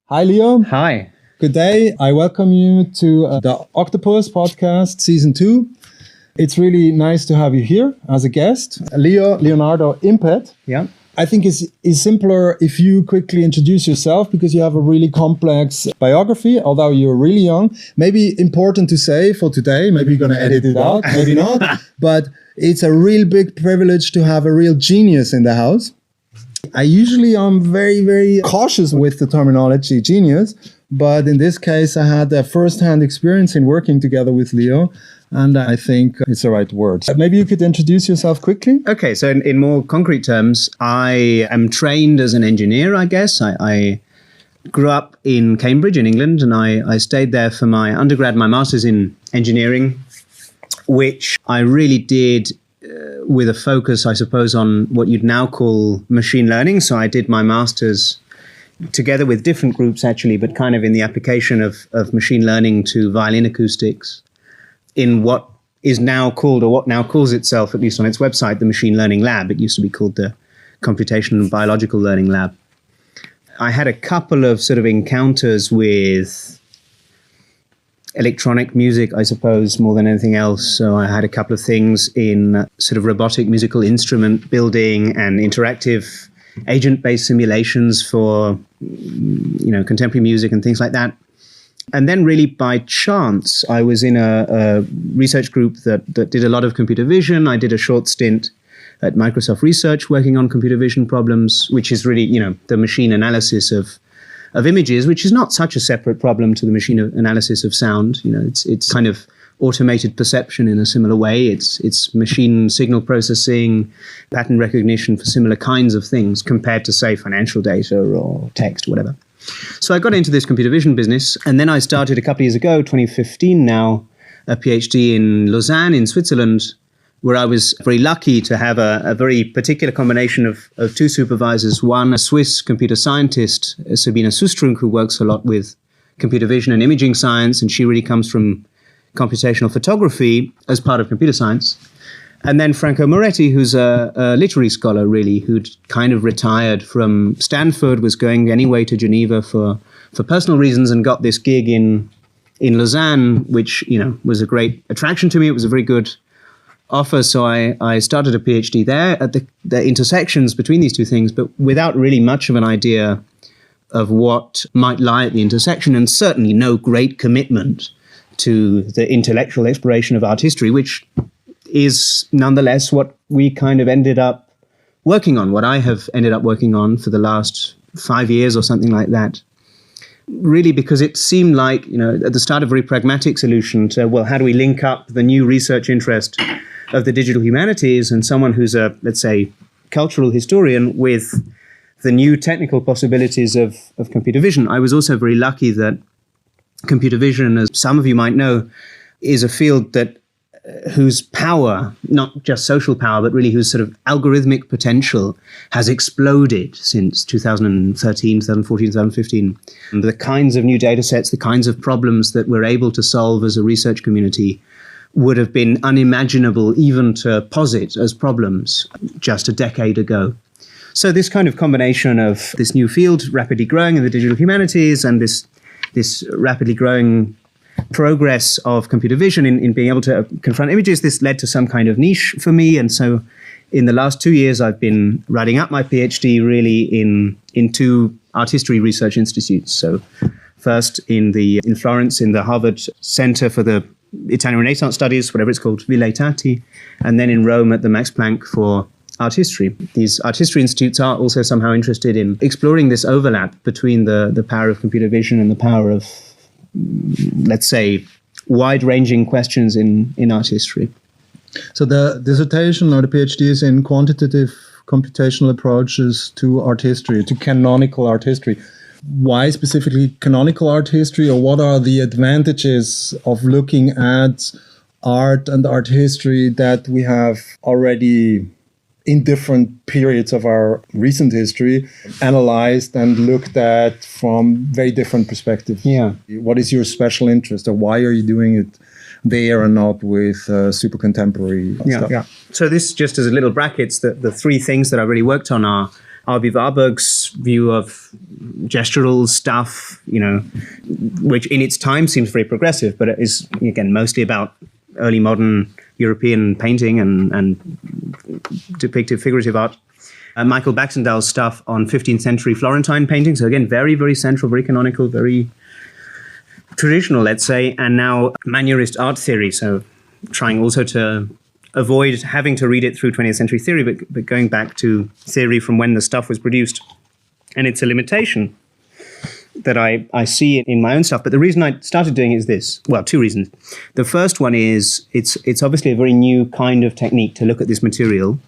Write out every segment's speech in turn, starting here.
Hi, Leo. Hi. Good day. I welcome you to the Octopus podcast, season 2. It's really nice to have you here as a guest. Leonardo Impett. Yeah. I think it's simpler if you quickly introduce yourself because you have a really complex biography, although you're really young. Maybe important to say for today, maybe you're going to edit it out, maybe not. But it's a real big privilege to have a real genius in the house. I usually am very, very cautious with the terminology genius, but in this case, I had a first-hand experience in working together with Leo, and I think it's the right word. Maybe you could introduce yourself quickly? Okay, so in more concrete terms, I am trained as an engineer, I guess. I grew up in Cambridge in England, and I stayed there for my undergrad, my master's in engineering, which I really did with a focus, I suppose, on what you'd now call machine learning. So I did my master's together with different groups, actually, but kind of in the application of machine learning to violin acoustics in what is now called, or what now calls itself, at least on its website, the Machine Learning Lab. It used to be called the Computational and Biological Learning Lab. I had a couple of sort of encounters with electronic music, I suppose, more than anything else. So I had a couple of things in sort of robotic musical instrument building and interactive agent-based simulations for, contemporary music and things like that. And then really by chance, I was in a research group that did a lot of computer vision. I did a short stint at Microsoft Research working on computer vision problems, which is really, the machine analysis of images, which is not such a separate problem to the machine analysis of sound. It's kind of automated perception in a similar way. It's machine signal processing, pattern recognition for similar kinds of things compared to, say, financial data or text, whatever. So I got into this computer vision business, and then I started a couple of years ago, 2015 now, a PhD in Lausanne in Switzerland, where I was very lucky to have a very particular combination of two supervisors. One, a Swiss computer scientist, Sabine Sustrunk, who works a lot with computer vision and imaging science, and she really comes from computational photography as part of computer science. And then Franco Moretti, who's a literary scholar, really, who'd kind of retired from Stanford, was going anyway to Geneva for personal reasons, and got this gig in Lausanne, which, was a great attraction to me. It was a very good offer. So I started a PhD there at the intersections between these two things, but without really much of an idea of what might lie at the intersection, and certainly no great commitment to the intellectual exploration of art history, which is nonetheless what we kind of ended up working on, what I have ended up working on for the last 5 years or something like that. Really, because it seemed like, at the start, a very pragmatic solution to, well, how do we link up the new research interest of the digital humanities and someone who's a, let's say, cultural historian with the new technical possibilities of computer vision. I was also very lucky that computer vision, as some of you might know, is a field that whose power, not just social power, but really whose sort of algorithmic potential has exploded since 2013, 2014, 2015. And the kinds of new data sets, the kinds of problems that we're able to solve as a research community would have been unimaginable even to posit as problems just a decade ago. So this kind of combination of this new field rapidly growing in the digital humanities and this rapidly growing progress of computer vision in being able to confront images, this led to some kind of niche for me. And so in the last 2 years, I've been writing up my PhD really in two art history research institutes. So first in Florence, in the Harvard Center for the Italian Renaissance Studies, whatever it's called, Villa Tati, and then in Rome at the Max Planck for art history. These art history institutes are also somehow interested in exploring this overlap between the power of computer vision and the power of, let's say, wide-ranging questions in art history. So the dissertation or the PhD is in quantitative computational approaches to art history, to canonical art history. Why specifically canonical art history, or what are the advantages of looking at art and art history that we have already in different periods of our recent history analyzed and looked at from very different perspectives? Yeah. What is your special interest, or why are you doing it there and not with super contemporary stuff? Yeah. So this, just as a little brackets, the three things that I really worked on are R.V. Warburg's view of gestural stuff, which in its time seems very progressive, but it is, again, mostly about early modern European painting and depictive figurative art. Michael Baxendale's stuff on 15th century Florentine painting. So again, very, very central, very canonical, very traditional, let's say, and now Mannerist art theory. So trying also to avoid having to read it through 20th century theory, but going back to theory from when the stuff was produced. And it's a limitation that I see in my own stuff. But the reason I started doing it is this. Well, two reasons. The first one is it's obviously a very new kind of technique to look at this material.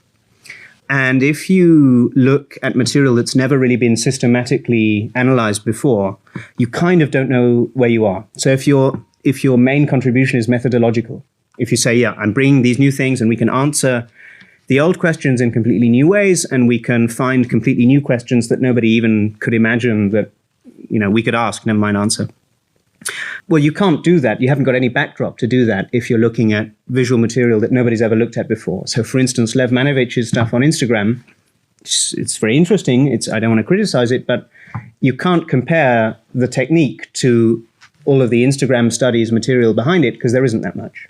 And if you look at material that's never really been systematically analyzed before, you kind of don't know where you are. So if your main contribution is methodological, if you say, yeah, I'm bringing these new things and we can answer the old questions in completely new ways, and we can find completely new questions that nobody even could imagine that, we could ask, never mind answer. Well, you can't do that. You haven't got any backdrop to do that if you're looking at visual material that nobody's ever looked at before. So, for instance, Lev Manovich's stuff on Instagram, it's very interesting. I don't want to criticize it, but you can't compare the technique to all of the Instagram studies material behind it because there isn't that much.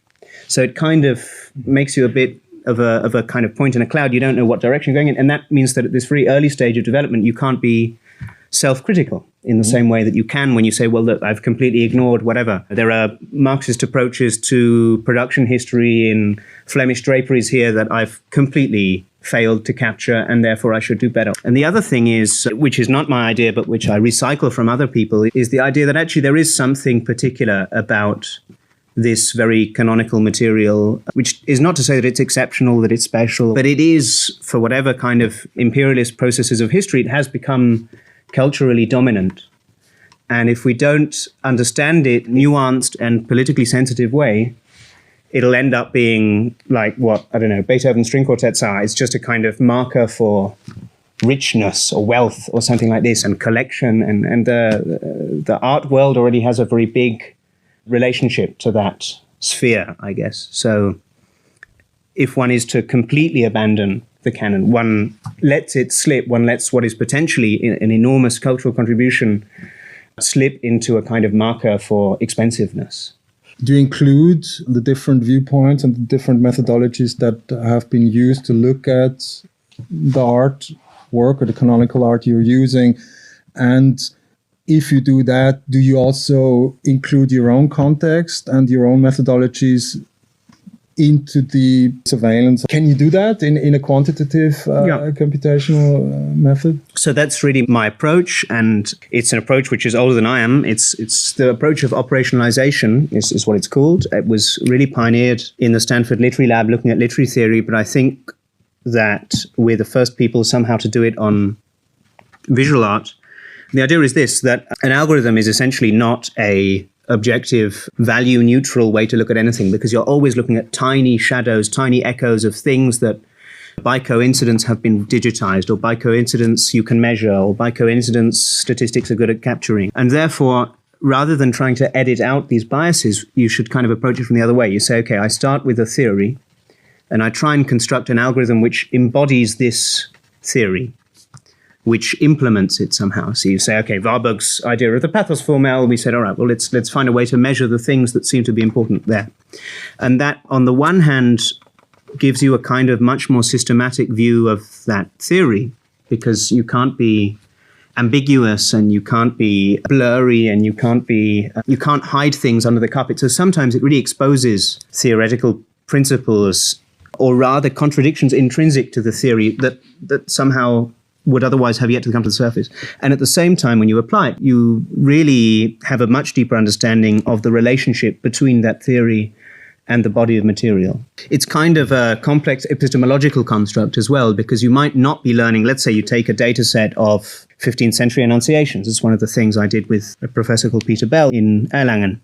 So it kind of makes you a bit of a kind of point in a cloud. You don't know what direction you're going in. And that means that at this very early stage of development, you can't be self-critical in the same way that you can when you say, well, look, I've completely ignored whatever. There are Marxist approaches to production history in Flemish draperies here that I've completely failed to capture, and therefore I should do better. And the other thing is, which is not my idea, but which I recycle from other people, is the idea that actually there is something particular about this very canonical material, which is not to say that it's exceptional, that it's special, but it is, for whatever kind of imperialist processes of history, it has become culturally dominant. And if we don't understand it nuanced and politically sensitive way, it'll end up being like what, I don't know, Beethoven string quartets are. It's just a kind of marker for richness or wealth or something like this, and collection. And the art world already has a very big relationship to that sphere, I guess. So if one is to completely abandon the canon, one lets it slip, one lets what is potentially an enormous cultural contribution slip into a kind of marker for expensiveness. Do you include the different viewpoints and the different methodologies that have been used to look at the art work or the canonical art you're using? And if you do that, do you also include your own context and your own methodologies into the surveillance? Can you do that in a quantitative computational method? So that's really my approach, and it's an approach which is older than I am. It's the approach of operationalization is what it's called. It was really pioneered in the Stanford Literary Lab looking at literary theory, but I think that we're the first people somehow to do it on visual art. The idea is this, that an algorithm is essentially not a objective, value-neutral way to look at anything, because you're always looking at tiny shadows, tiny echoes of things that by coincidence have been digitized, or by coincidence you can measure, or by coincidence statistics are good at capturing. And therefore, rather than trying to edit out these biases, you should kind of approach it from the other way. You say, okay, I start with a theory, and I try and construct an algorithm which embodies this theory, which implements it somehow. So you say, okay, Warburg's idea of the pathos formel, we said, all right, well, let's find a way to measure the things that seem to be important there. And that, on the one hand, gives you a kind of much more systematic view of that theory, because you can't be ambiguous and you can't be blurry and you can't hide things under the carpet. So sometimes it really exposes theoretical principles, or rather contradictions intrinsic to the theory that somehow would otherwise have yet to come to the surface. And at the same time, when you apply it, you really have a much deeper understanding of the relationship between that theory and the body of material. It's kind of a complex epistemological construct as well, because you might not be learning, let's say you take a data set of 15th century enunciations. It's one of the things I did with a professor called Peter Bell in Erlangen.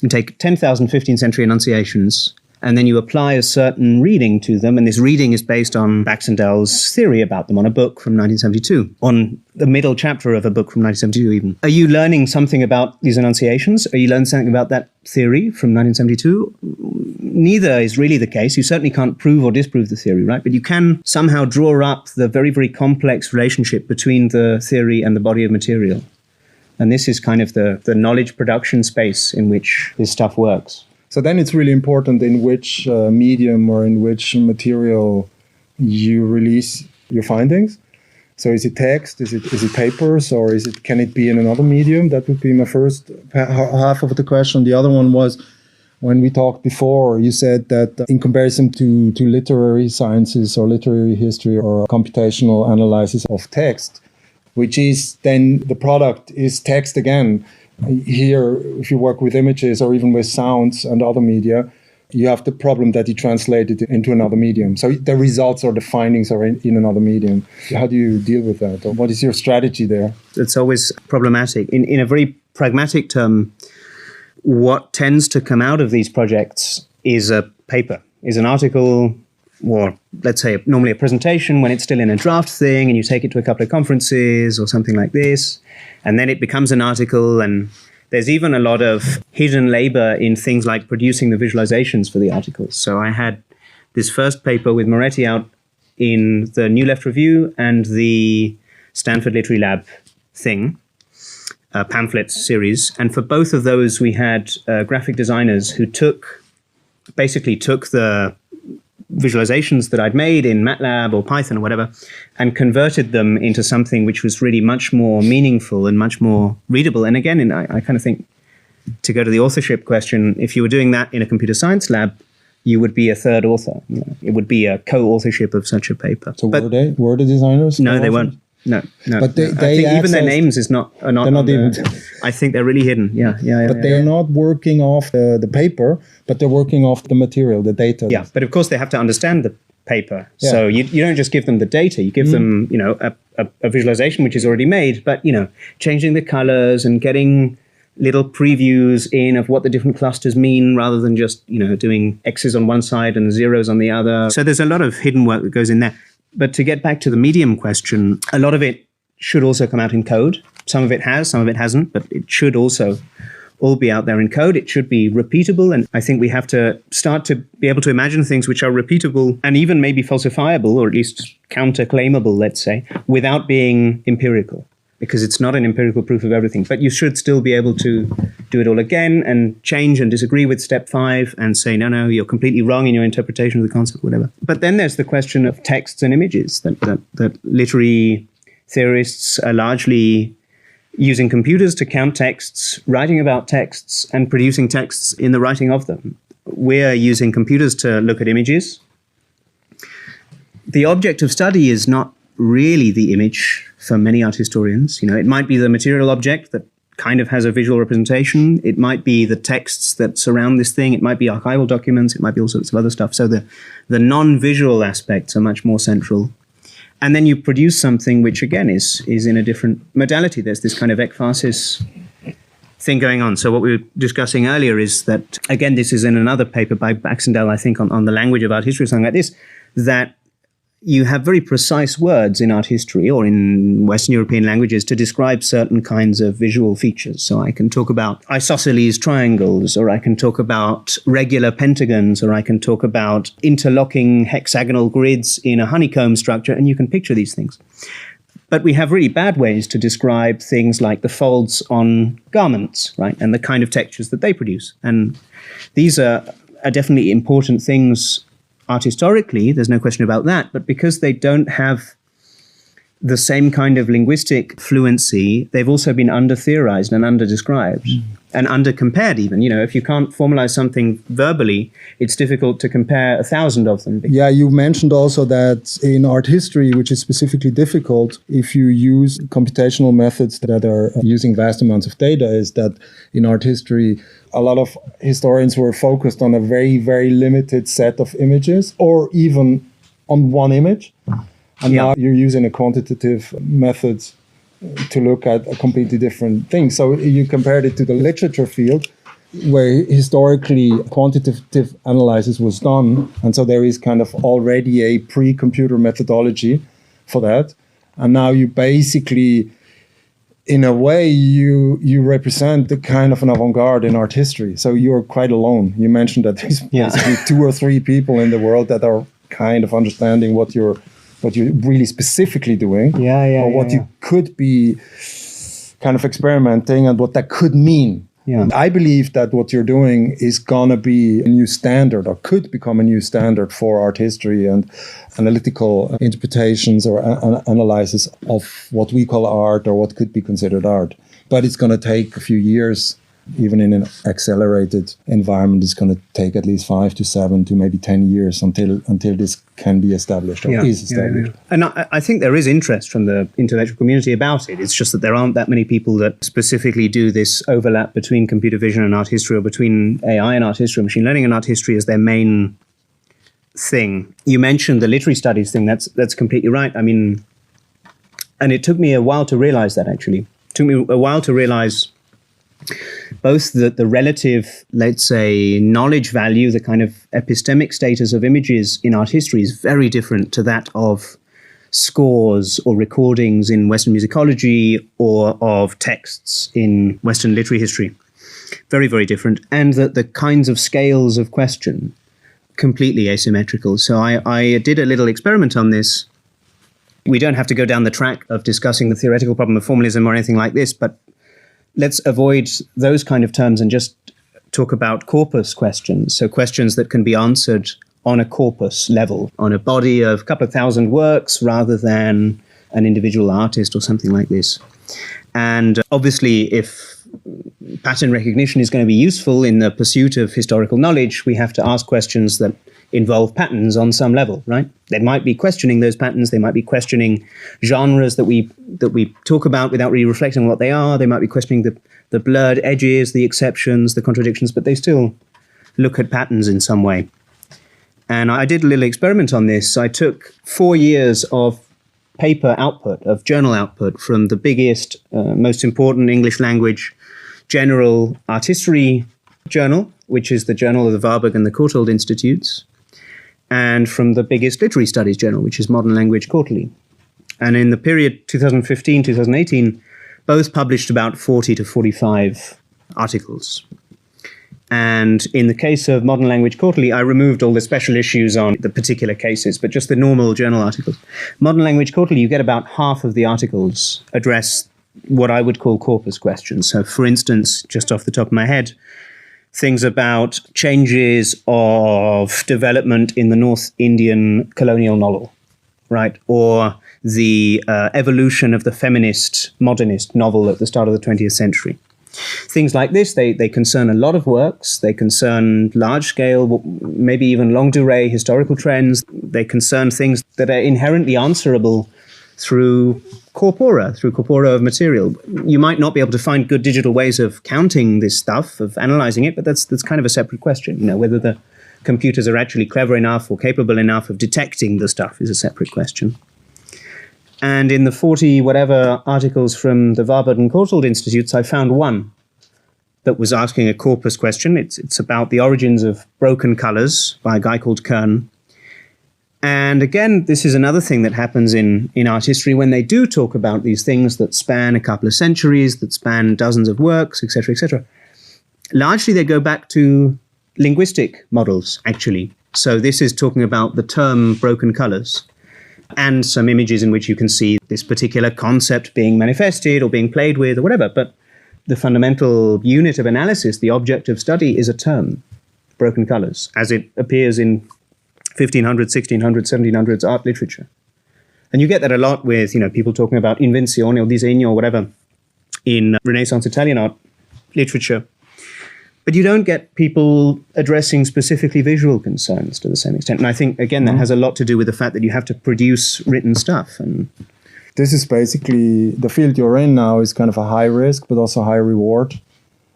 You take 10,000 15th century enunciations, and then you apply a certain reading to them, and this reading is based on Baxendale's theory about them on a book from 1972, on the middle chapter of a book from 1972 even. Are you learning something about these enunciations? Are you learning something about that theory from 1972? neither is really the case. You certainly can't prove or disprove the theory, right? But you can somehow draw up the very, very complex relationship between the theory and the body of material. And this is kind of the knowledge production space in which this stuff works. So then it's really important in which medium or in which material you release your findings. So is it text, is it papers, or can it be in another medium? That would be my first half of the question. The other one was, when we talked before, you said that in comparison to literary sciences or literary history or computational analysis of text, which is then the product is text again. Here, if you work with images or even with sounds and other media, you have the problem that you translate it into another medium. So the results or the findings are in another medium. How do you deal with that? Or what is your strategy there? It's always problematic. In a very pragmatic term, what tends to come out of these projects is a paper, is an article, or let's say normally a presentation when it's still in a draft thing and you take it to a couple of conferences or something like this, and then it becomes an article. And there's even a lot of hidden labor in things like producing the visualizations for the articles. So I had this first paper with Moretti out in the New Left Review and the Stanford Literary Lab thing, pamphlet series. And for both of those, we had graphic designers who basically took the visualizations that I'd made in MATLAB or Python or whatever and converted them into something which was really much more meaningful and much more readable. And again, I kind of think, to go to the authorship question, if you were doing that in a computer science lab, you would be a third author. You know, it would be a co-authorship of such a paper. So were the designers? No, they weren't. No. But they I think even their names are not. They're not even. I think they're really hidden. Yeah. But they're not working off the paper, but they're working off the material, the data. Yeah, but of course they have to understand the paper. Yeah. So you don't just give them the data. You give them, a visualization which is already made, but changing the colors and getting little previews in of what the different clusters mean, rather than just doing X's on one side and zeros on the other. So there's a lot of hidden work that goes in there. But to get back to the medium question, a lot of it should also come out in code. Some of it has, some of it hasn't, but it should also all be out there in code. It should be repeatable. And I think we have to start to be able to imagine things which are repeatable and even maybe falsifiable, or at least counterclaimable, let's say, without being empirical. Because it's not an empirical proof of everything. But you should still be able to do it all again and change and disagree with step 5 and say, no, you're completely wrong in your interpretation of the concept, whatever. But then there's the question of texts and images that literary theorists are largely using computers to count texts, writing about texts, and producing texts in the writing of them. We're using computers to look at images. The object of study is not really the image for many art historians. It might be the material object that kind of has a visual representation. It might be the texts that surround this thing. It might be archival documents. It might be all sorts of other stuff. So the non-visual aspects are much more central. And then you produce something which, again, is in a different modality. There's this kind of ekphasis thing going on. So what we were discussing earlier is that, again, this is in another paper by Baxendale, I think, on the language of art history, something like this, that you have very precise words in art history or in Western European languages to describe certain kinds of visual features. So I can talk about isosceles triangles, or I can talk about regular pentagons, or I can talk about interlocking hexagonal grids in a honeycomb structure, and you can picture these things. But we have really bad ways to describe things like the folds on garments, right, and the kind of textures that they produce. And these are definitely important things art historically, there's no question about that, but because they don't have the same kind of linguistic fluency, they've also been under-theorized and under-described and under-compared even. If you can't formalize something verbally, it's difficult to compare 1,000 of them. Yeah, you mentioned also that in art history, which is specifically difficult, if you use computational methods that are using vast amounts of data, is that in art history, a lot of historians were focused on a very, very limited set of images, or even on one image. And now you're using a quantitative method to look at a completely different thing. So you compared it to the literature field, where historically quantitative analysis was done. And so there is kind of already a pre-computer methodology for that. And now you basically, in a way, you represent the kind of an avant-garde in art history. So you're quite alone. You mentioned that there's basically 2 or 3 people in the world that are kind of understanding what you're really specifically doing, or what you could be kind of experimenting and what that could mean. Yeah. I believe that what you're doing is going to be a new standard, or could become a new standard for art history and analytical interpretations or analysis of what we call art or what could be considered art. But it's going to take a few years. Even in an accelerated environment, it's going to take at least 5 to 7 to maybe 10 years until this can be established or is established. And I think there is interest from the intellectual community about it. It's just that there aren't that many people that specifically do this overlap between computer vision and art history, or between AI and art history, machine learning and art history as their main thing. You mentioned the literary studies thing. That's completely right. I mean, and it took me a while to realize that, actually. It took me a while to realize both the relative, let's say, knowledge value, the kind of epistemic status of images in art history is very different to that of scores or recordings in Western musicology or of texts in Western literary history. Very, very different. And that the kinds of scales of question, completely asymmetrical. So I did a little experiment on this. We don't have to go down the track of discussing the theoretical problem of formalism or anything like this, but let's avoid those kind of terms and just talk about corpus questions. So questions that can be answered on a corpus level, on a body of a couple of thousand works rather than an individual artist or something like this. And obviously, if pattern recognition is going to be useful in the pursuit of historical knowledge, we have to ask questions that involve patterns on some level, right? They might be questioning those patterns. They might be questioning genres that we talk about without really reflecting on what they are. They might be questioning the blurred edges, the exceptions, the contradictions, but they still look at patterns in some way. And I did a little experiment on this. I took 4 years of paper output, of journal output from the biggest, most important English language general art history journal, which is the Journal of the Warburg and the Courtauld Institutes, and from the biggest literary studies journal, which is Modern Language Quarterly. And in the period 2015-2018, both published about 40 to 45 articles. And in the case of Modern Language Quarterly, I removed all the special issues on the particular cases, but just the normal journal articles. Modern Language Quarterly, you get about half of the articles address what I would call corpus questions. So, for instance, just off the top of my head, things about changes of development in the North Indian colonial novel, right? Or the evolution of the feminist, modernist novel at the start of the 20th century. Things like this, they concern a lot of works. They concern large-scale, maybe even long-durée historical trends. They concern things that are inherently answerable through corpora of material. You might not be able to find good digital ways of counting this stuff, of analyzing it, but that's kind of a separate question. You know, whether the computers are actually clever enough or capable enough of detecting the stuff is a separate question. And in the 40 whatever articles from the Warburg and Courtauld Institutes, I found one that was asking a corpus question. It's about the origins of broken colors by a guy called Kern. And again, this is another thing that happens in art history when they do talk about these things that span a couple of centuries, that span dozens of works, etc., etc. Largely, they go back to linguistic models, actually. So this is talking about the term broken colors and some images in which you can see this particular concept being manifested or being played with or whatever. But the fundamental unit of analysis, the object of study, is a term, broken colors, as it appears in 1500s, 1600s, 1700s art literature. And you get that a lot with, people talking about invenzione or disegno or whatever in Renaissance Italian art literature. But you don't get people addressing specifically visual concerns to the same extent. And I think, again, that has a lot to do with the fact that you have to produce written stuff. And this is basically, the field you're in now is kind of a high risk, but also high reward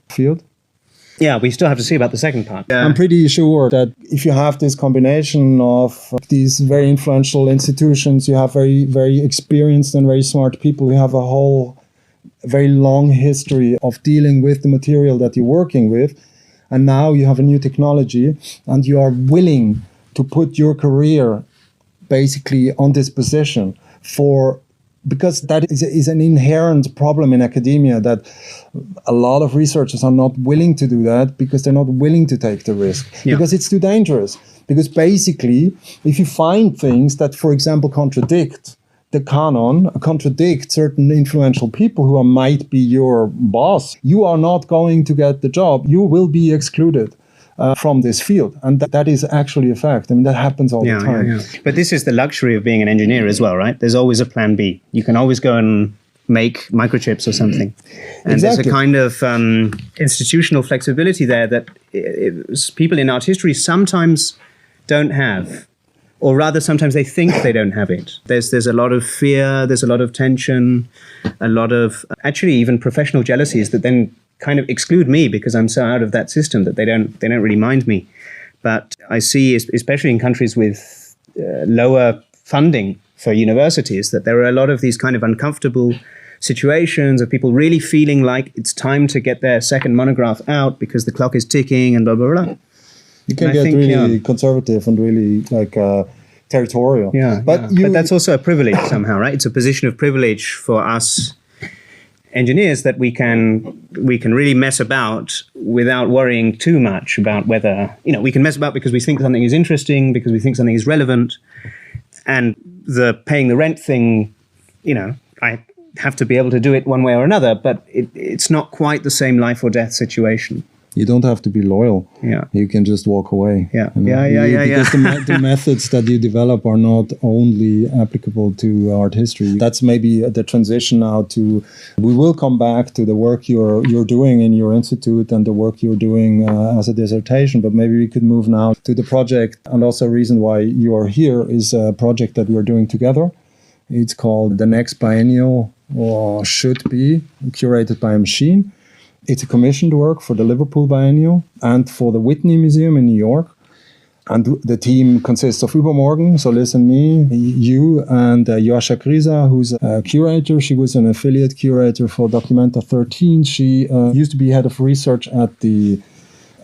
field. Yeah, we still have to see about the second part. I'm pretty sure that if you have this combination of these very influential institutions, you have very, very experienced and very smart people, you have a whole very long history of dealing with the material that you're working with, and now you have a new technology, and you are willing to put your career basically on this position for because that is an inherent problem in academia, that a lot of researchers are not willing to do that because they're not willing to take the risk, because it's too dangerous. Because basically, if you find things that, for example, contradict the canon, contradict certain influential people who might be your boss, you are not going to get the job. You will be excluded from this field. And that is actually a fact. I mean, that happens all the time. But this is the luxury of being an engineer as well, right? There's always a plan B. You can always go and make microchips or something. And there's a kind of institutional flexibility there that people in art history sometimes don't have. Or rather, sometimes they think they don't have it. There's a lot of fear, there's a lot of tension, a lot of actually even professional jealousies that then kind of exclude me because I'm so out of that system that they don't really mind me. But I see, especially in countries with lower funding for universities, that there are a lot of these kind of uncomfortable situations of people really feeling like it's time to get their second monograph out because the clock is ticking and blah, blah, blah. You can get really conservative and really territorial. But that's also a privilege somehow, right? It's a position of privilege for us engineers that we can really mess about without worrying too much about whether, we can mess about because we think something is interesting, because we think something is relevant. And the paying the rent thing, I have to be able to do it one way or another, but it's not quite the same life or death situation. You don't have to be loyal. You can just walk away. Because the methods that you develop are not only applicable to art history. That's maybe the transition now to. We will come back to the work you're doing in your institute and the work you're doing as a dissertation. But maybe we could move now to the project. And also, a reason why you are here is a project that we're doing together. It's called The Next Biennial, or should be, curated by a machine. It's a commissioned work for the Liverpool Biennial and for the Whitney Museum in New York. And the team consists of Übermorgen, so listen me, you, and Joascha Grisa, who's a curator. She was an affiliate curator for Documenta 13. She used to be head of research at the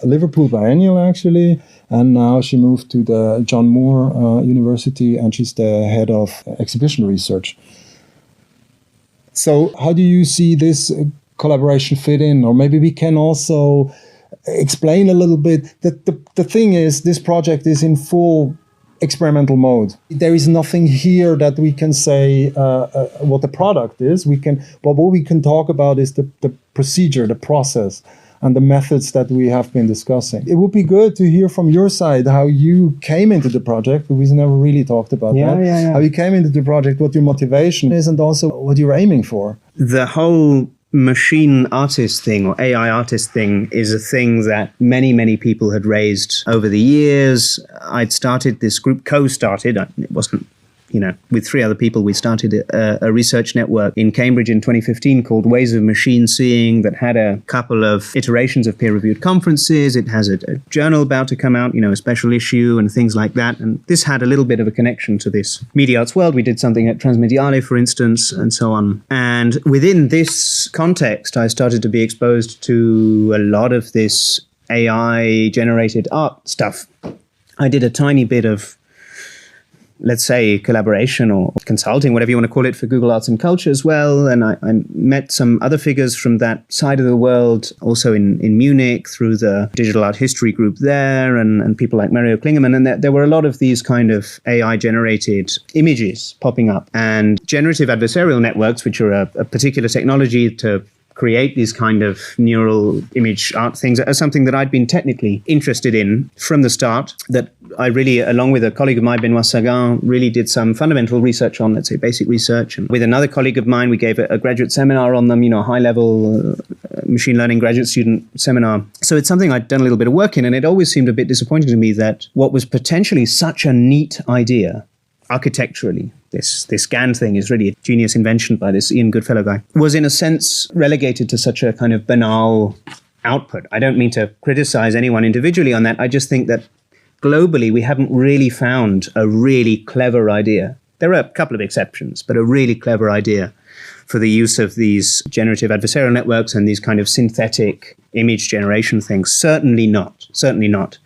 Liverpool Biennial, actually. And now she moved to the John Moore University, and she's the head of exhibition research. So how do you see this collaboration fit in? Or maybe we can also explain a little bit that the thing is, this project is in full experimental mode. There is nothing here that we can say what the product is. But what we can talk about is the procedure, the process, and the methods that we have been discussing. It would be good to hear from your side how you came into the project. We've never really talked about that. How you came into the project, what your motivation is, and also what you're aiming for. The whole machine artist thing or AI artist thing is a thing that many, many people had raised over the years. I'd started this group, co-started, it wasn't, with 3 other people, we started a research network in Cambridge in 2015 called Ways of Machine Seeing that had a couple of iterations of peer-reviewed conferences. It has a journal about to come out, a special issue and things like that. And this had a little bit of a connection to this media arts world. We did something at Transmediale, for instance, and so on. And within this context, I started to be exposed to a lot of this AI-generated art stuff. I did a tiny bit of, let's say, collaboration or consulting, whatever you want to call it, for Google Arts and Culture as well. And I met some other figures from that side of the world, also in Munich, through the digital art history group there, and people like Mario Klingemann. And there were a lot of these kind of AI-generated images popping up. And generative adversarial networks, which are a particular technology to create these kind of neural image art things, are something that I'd been technically interested in from the start, that I really, along with a colleague of mine, Benoit Sagan, really did some fundamental research on, let's say, basic research. And with another colleague of mine, we gave a graduate seminar on them, high-level machine learning graduate student seminar. So it's something I'd done a little bit of work in, and it always seemed a bit disappointing to me that what was potentially such a neat idea architecturally, this GAN thing is really a genius invention by this Ian Goodfellow guy, was in a sense relegated to such a kind of banal output. I don't mean to criticize anyone individually on that. I just think that globally we haven't really found a really clever idea. There are a couple of exceptions, but a really clever idea for the use of these generative adversarial networks and these kind of synthetic image generation things. Certainly not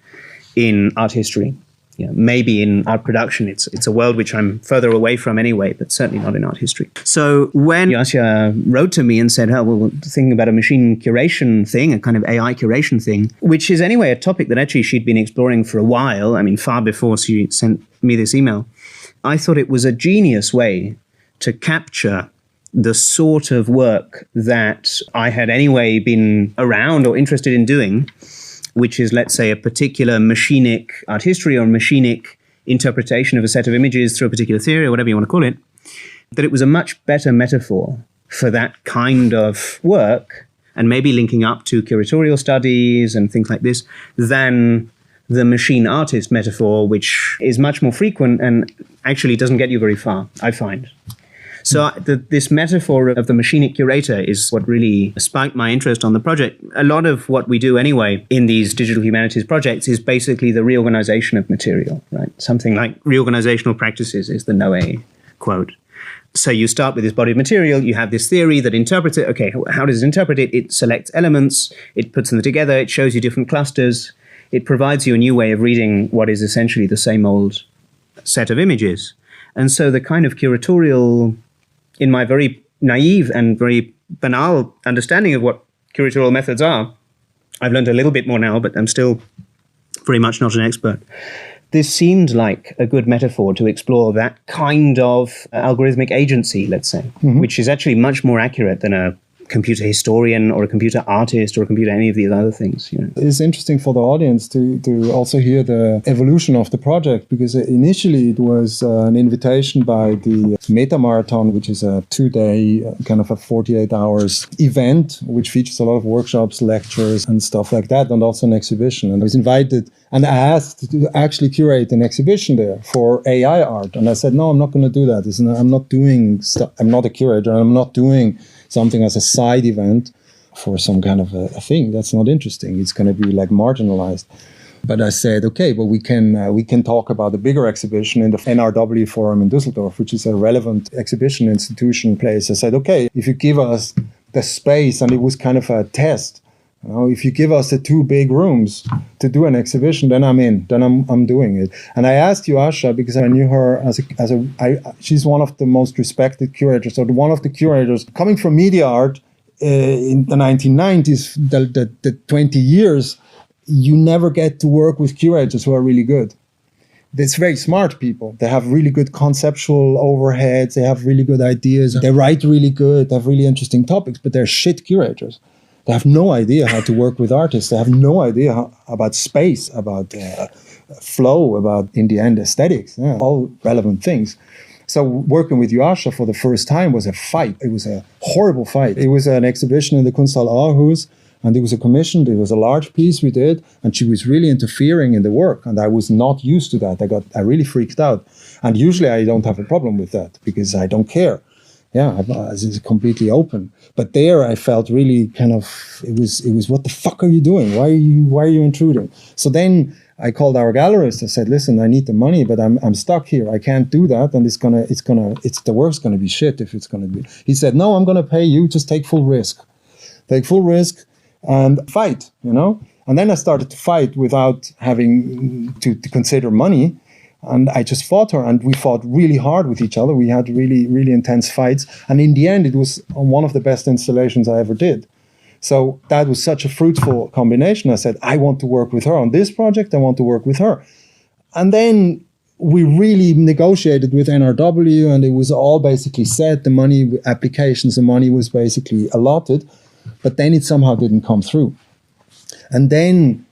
in art history. maybe in art production, it's a world which I'm further away from anyway, but certainly not in art history. So when Yasha wrote to me and said, oh, well, thinking about a machine curation thing, a kind of AI curation thing, which is anyway a topic that actually she'd been exploring for a while, I mean, far before she sent me this email, I thought it was a genius way to capture the sort of work that I had anyway been around or interested in doing, which is, let's say, a particular machinic art history or machinic interpretation of a set of images through a particular theory or whatever you want to call it, that it was a much better metaphor for that kind of work, and maybe linking up to curatorial studies and things like this, than the machine artist metaphor, which is much more frequent and actually doesn't get you very far, I find. So this metaphor of the machinic curator is what really spiked my interest on the project. A lot of what we do anyway in these digital humanities projects is basically the reorganization of material, right? Something like reorganizational practices is the Noé quote. So you start with this body of material, you have this theory that interprets it. Okay, how does it interpret it? It selects elements, it puts them together, it shows you different clusters, it provides you a new way of reading what is essentially the same old set of images. And so the kind of curatorial, in my very naive and very banal understanding of what curatorial methods are, I've learned a little bit more now, but I'm still very much not an expert. This seemed like a good metaphor to explore that kind of algorithmic agency, let's say, which is actually much more accurate than a computer historian or a computer artist or a computer any of these other things. It's interesting for the audience to also hear the evolution of the project, because initially it was an invitation by the Meta Marathon, which is a 2-day kind of a 48 hours event which features a lot of workshops, lectures and stuff like that, and also an exhibition. And I was invited and asked to actually curate an exhibition there for AI art, and I said, no, I'm not going to do that. I'm not doing stuff. I'm not a curator, and I'm not doing something as a side event for some kind of a thing. That's not interesting. It's going to be like marginalized. But I said, okay, but we can talk about the bigger exhibition in the NRW Forum in Düsseldorf, which is a relevant exhibition institution place. I said, okay, if you give us the space, and it was kind of a test, if you give us the 2 big rooms to do an exhibition, then I'm in. Then I'm doing it. And I asked Yasha because I knew her she's one of the most respected curators, or one of the curators coming from media art in the 1990s. The 20 years, you never get to work with curators who are really good. It's very smart people. They have really good conceptual overheads. They have really good ideas. They write really good. They have really interesting topics, but they're shit curators. They have no idea how to work with artists. They have no idea about space, about flow, about, in the end, aesthetics, all relevant things. So working with Yasha for the first time was a fight. It was a horrible fight. It was an exhibition in the Kunsthalle Aarhus, and it was a commission. It was a large piece we did, and she was really interfering in the work, and I was not used to that. I really freaked out. And usually I don't have a problem with that because I don't care. It's completely open. But there I felt really kind of, it was what the fuck are you doing? Why are you intruding? So then I called our gallerist. I said, listen, I need the money, but I'm stuck here. I can't do that, and the work's gonna be shit if it's gonna be. He said, no, I'm gonna pay you, just take full risk. Take full risk and fight, And then I started to fight without having to consider money. And I just fought her, and we fought really hard with each other. We had really, really intense fights. And in the end, it was one of the best installations I ever did. So that was such a fruitful combination. I said, I want to work with her on this project. I want to work with her. And then we really negotiated with NRW, and it was all basically set. The money, applications, the money was basically allotted. But then it somehow didn't come through. And then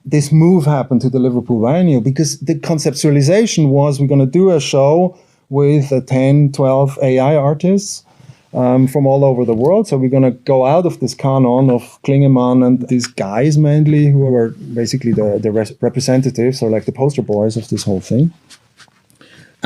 this move happened to the Liverpool Biennial, because the conceptualization was we're going to do a show with 10, 12 AI artists from all over the world. So we're going to go out of this canon of Klingemann and these guys mainly, who were basically the representatives, or like the poster boys of this whole thing.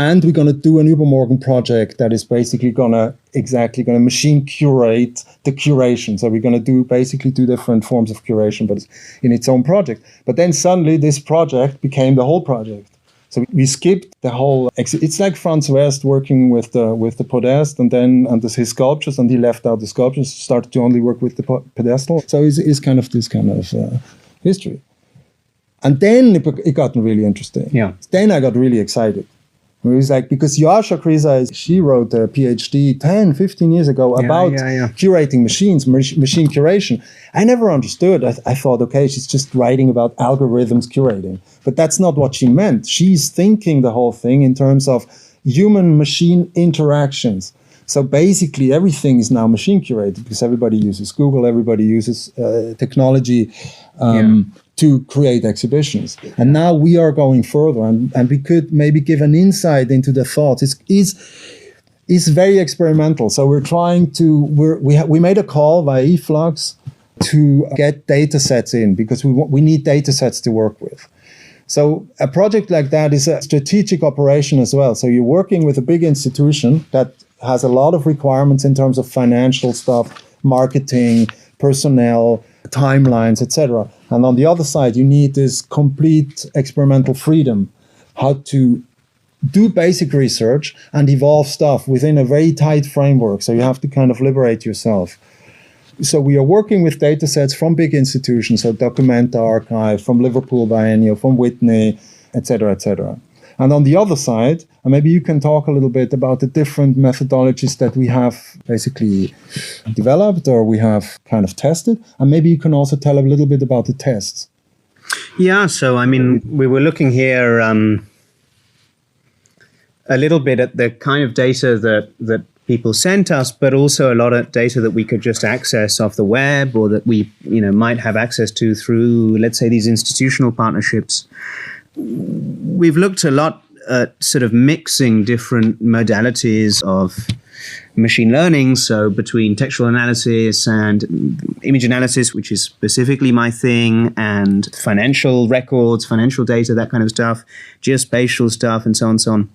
And we're going to do an Übermorgen project that is basically going to machine curate the curation. So we're going to do basically 2 different forms of curation, but it's in its own project. But then suddenly this project became the whole project. So we skipped the whole. It's like Franz West working with the podest and his sculptures, and he left out the sculptures, started to only work with the pedestal. So it's kind of this kind of history. And then it got really interesting. Yeah. Then I got really excited. It was like, because Yasha Kriza, she wrote a PhD 10, 15 years ago about curating machines, machine curation. I never understood. I thought, okay, she's just writing about algorithms curating. But that's not what she meant. She's thinking the whole thing in terms of human-machine interactions. So basically, everything is now machine curated because everybody uses Google, everybody uses technology to create exhibitions. And now we are going further, and we could maybe give an insight into the thoughts. It's very experimental. So we're trying to, we made a call via eFlux to get data sets in because we need data sets to work with. So a project like that is a strategic operation as well. So you're working with a big institution that has a lot of requirements in terms of financial stuff, marketing, personnel, timelines, etc. And on the other side, you need this complete experimental freedom, how to do basic research and evolve stuff within a very tight framework. So you have to kind of liberate yourself. So we are working with data sets from big institutions, so Documenta Archive, from Liverpool Biennial, from Whitney, etc., etc. And on the other side, and maybe you can talk a little bit about the different methodologies that we have basically developed or we have kind of tested. And maybe you can also tell a little bit about the tests. Yeah, so I mean, we were looking here a little bit at the kind of data that people sent us, but also a lot of data that we could just access off the web or that we might have access to through, let's say, these institutional partnerships. We've looked a lot at sort of mixing different modalities of machine learning, so between textual analysis and image analysis, which is specifically my thing, and financial records, financial data, that kind of stuff, geospatial stuff, and so on and so on.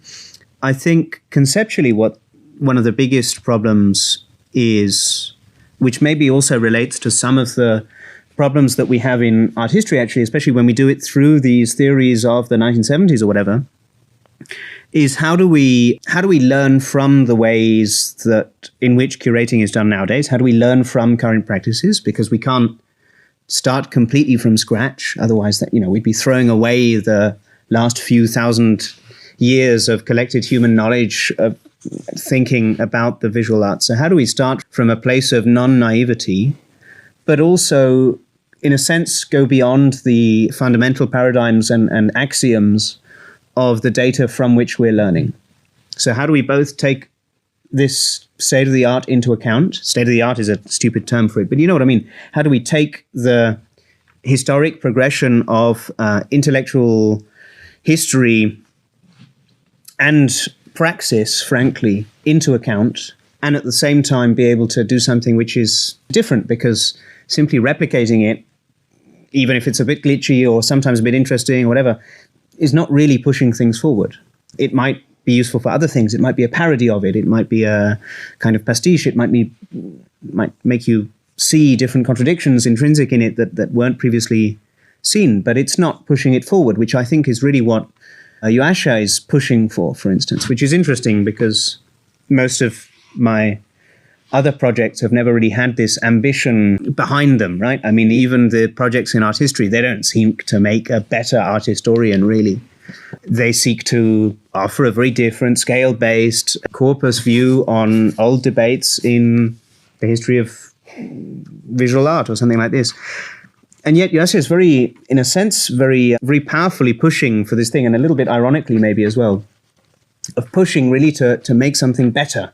I think conceptually what one of the biggest problems is, which maybe also relates to some of the problems that we have in art history, actually, especially when we do it through these theories of the 1970s or whatever, is how do we learn from the ways that in which curating is done nowadays? How do we learn from current practices? Because we can't start completely from scratch. Otherwise, that we'd be throwing away the last few thousand years of collected human knowledge of thinking about the visual arts. So how do we start from a place of non-naivety, but also, in a sense, go beyond the fundamental paradigms and axioms of the data from which we're learning? So how do we both take this state-of-the-art into account? State-of-the-art is a stupid term for it, but you know what I mean. How do we take the historic progression of intellectual history and praxis, frankly, into account, and at the same time be able to do something which is different, because simply replicating it, even if it's a bit glitchy or sometimes a bit interesting or whatever, is not really pushing things forward. It might be useful for other things. It might be a parody of it. It might be a kind of pastiche. It might make you see different contradictions intrinsic in it that weren't previously seen, but it's not pushing it forward, which I think is really what Yasha is pushing for instance, which is interesting because most of my other projects have never really had this ambition behind them, right? I mean, even the projects in art history, they don't seek to make a better art historian, really. They seek to offer a very different scale-based corpus view on old debates in the history of visual art or something like this. And yet Yasha is very, in a sense, very powerfully pushing for this thing, and a little bit ironically maybe as well, of pushing really to make something better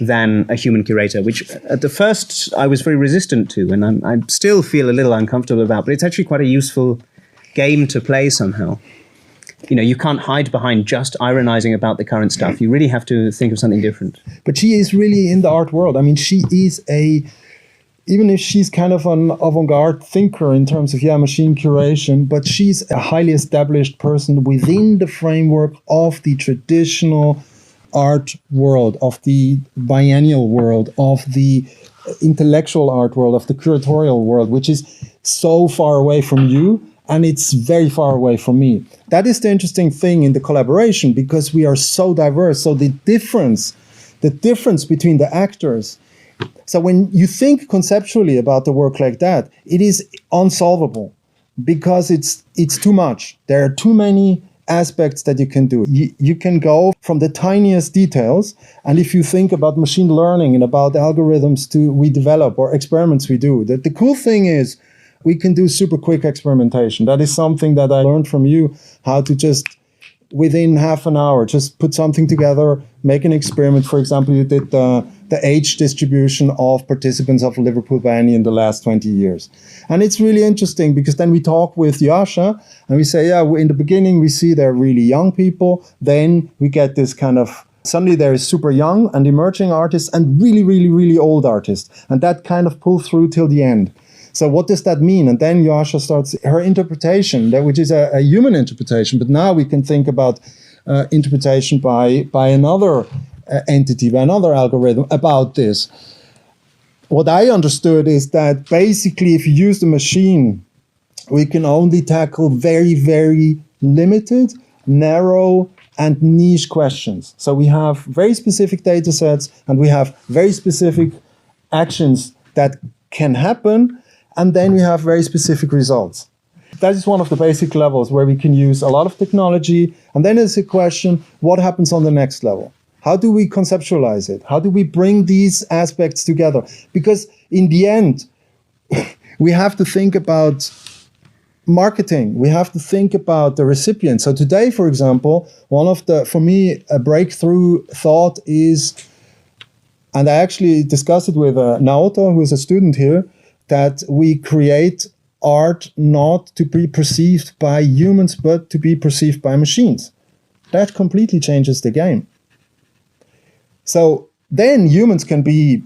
than a human curator, which at the first I was very resistant to, and I still feel a little uncomfortable about, but it's actually quite a useful game to play somehow. You can't hide behind just ironizing about the current stuff. You really have to think of something different. But she is really in the art world. I mean, she is even if she's kind of an avant-garde thinker in terms of, machine curation, but she's a highly established person within the framework of the traditional art world, of the biennial world, of the intellectual art world, of the curatorial world, which is so far away from you, and it's very far away from me. That is the interesting thing in the collaboration, because we are so diverse. So the difference between the actors, so when you think conceptually about the work like that, it is unsolvable. because it's too much. There are too many aspects that you can do. You can go from the tiniest details, and if you think about machine learning and about algorithms we develop or experiments we do, the cool thing is we can do super quick experimentation. That is something that I learned from you, how to just within half an hour just put something together, make an experiment. For example, you did the age distribution of participants of Liverpool Bandy in the last 20 years. And it's really interesting because then we talk with Yasha and we say, yeah, in the beginning we see they're really young people. Then we get this kind of, suddenly there is super young and emerging artists and really, really, really old artists. And that kind of pulls through till the end. So what does that mean? And then Yasha starts her interpretation, which is a human interpretation. But now we can think about interpretation by another entity, by another algorithm about this. What I understood is that basically if you use the machine, we can only tackle very, very limited, narrow, and niche questions. So we have very specific data sets and we have very specific actions that can happen, and then we have very specific results. That is one of the basic levels where we can use a lot of technology. And then there's a question, what happens on the next level? How do we conceptualize it? How do we bring these aspects together? Because in the end, we have to think about marketing. We have to think about the recipient. So today, for example, for me, a breakthrough thought is, and I actually discussed it with Naoto, who is a student here, that we create art not to be perceived by humans, but to be perceived by machines. That completely changes the game. So then humans can be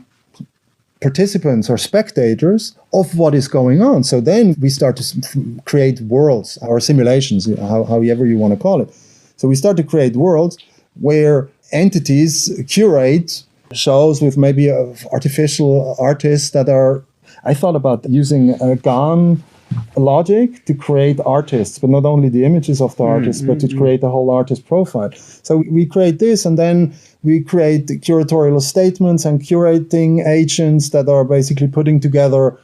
participants or spectators of what is going on. So then we start to create worlds or simulations, however you want to call it. So we start to create worlds where entities curate shows with maybe artificial artists that are, I thought about using GAN logic to create artists, but not only the images of the artists, but to create a whole artist profile. So we create this, and then we create curatorial statements and curating agents that are basically putting together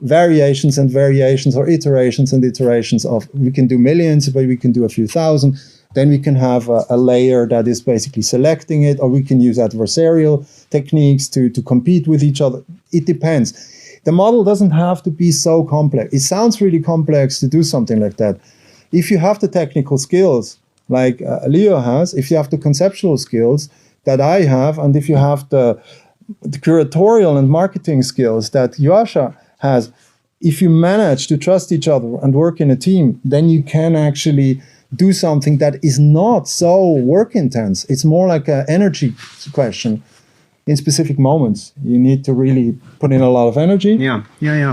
variations and variations or iterations and iterations of, we can do millions, but we can do a few thousand. Then we can have a layer that is basically selecting it, or we can use adversarial techniques to compete with each other. It depends. The model doesn't have to be so complex. It sounds really complex to do something like that. If you have the technical skills, like Leo has, if you have the conceptual skills that I have, and if you have the curatorial and marketing skills that Yasha has, if you manage to trust each other and work in a team, then you can actually do something that is not so work intense. It's more like an energy question. In specific moments, you need to really put in a lot of energy. Yeah.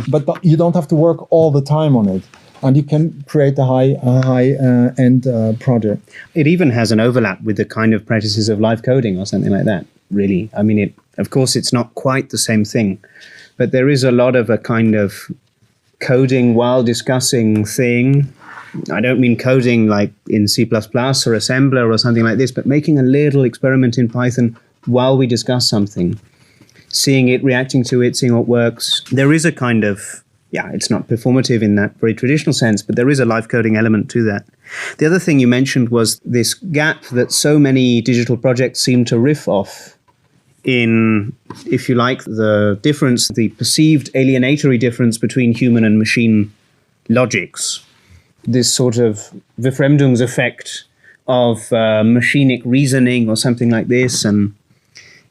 But you don't have to work all the time on it, and you can create a high-end project. It even has an overlap with the kind of practices of live coding or something like that. Really, I mean, of course, it's not quite the same thing, but there is a lot of a kind of coding while discussing thing. I don't mean coding like in C++ or assembler or something like this, but making a little experiment in Python while we discuss something, seeing it, reacting to it, seeing what works. There is a kind of, it's not performative in that very traditional sense, but there is a live coding element to that. The other thing you mentioned was this gap that so many digital projects seem to riff off in, if you like, the difference, the perceived alienatory difference between human and machine logics. This sort of Befremdungseffect of machinic reasoning or something like this, and